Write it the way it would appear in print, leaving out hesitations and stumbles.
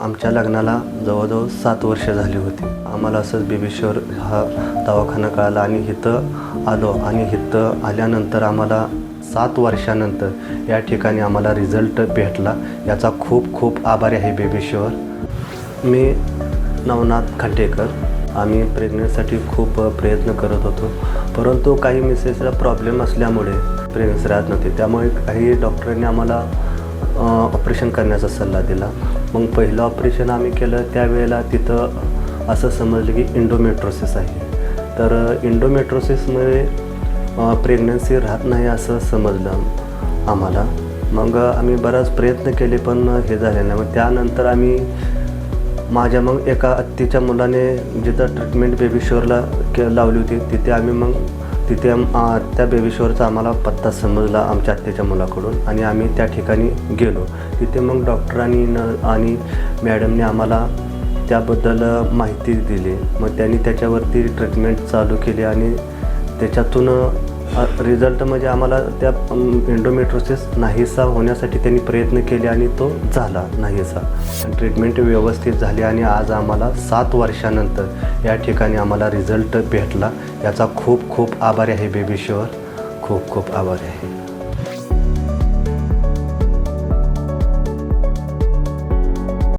आमच्या लग्नाला जवळजवळ 7 वर्ष झाली होती. आम्हाला असंच बेबी शॉवर हा दवाखाना कळाला आणि इथं आलो आणि इथं आल्यानंतर आम्हाला 7 वर्षानंतर या ठिकाणी आम्हाला रिझल्ट भेटला. याचा खूप खूप आभारी आहे बेबी शॉवर. मी नवनाथ खंडेकर. आम्ही प्रेग्नन्सीसाठी खूप प्रयत्न करत होतो, परंतु काही मिसेसला प्रॉब्लेम असल्यामुळे प्रेग्नन्सी राहत नव्हती. त्यामुळे काही डॉक्टरांनी आम्हाला ऑपरेशन करण्याचा सल्ला दिला. मग पहिलं ऑपरेशन आम्ही केलं त्यावेळेला तिथं असं समजलं की इंडोमेट्रोसिस आहे. तर इंडोमेट्रोसिसमुळे प्रेग्नन्सी राहत नाही असं समजलं आम्हाला. मग आम्ही बराच प्रयत्न केले पण हे झाले नाही. मग त्यानंतर आम्ही माझ्या मग एका आत्तीच्या मुलाने जिथं ट्रीटमेंट बेबी शॉवरला लावली होती तिथे आम्ही मग त्या बेबी शॉवरचा आम्हाला पत्ता समजला आमच्या आत्याच्या मुलाकडून आणि आम्ही त्या ठिकाणी गेलो. तिथे मग डॉक्टरांनी आणि मॅडमने आम्हाला त्याबद्दल माहिती दिली. मग त्यांनी त्याच्यावरती ट्रीटमेंट चालू केली आणि त्याच्यातून रिझल्ट म्हणजे आम्हाला त्या इंडोमेट्रोसिस नाहीसा होण्यासाठी त्यांनी प्रयत्न केले आणि तो झाला नाहीसा. ट्रीटमेंट व्यवस्थित झाली आणि आज आम्हाला 7 वर्षानंतर या ठिकाणी आम्हाला रिझल्ट भेटला. याचा खूप खूप आभारी आहे बेबी शॉवर. खूप खूप आभारी आहे.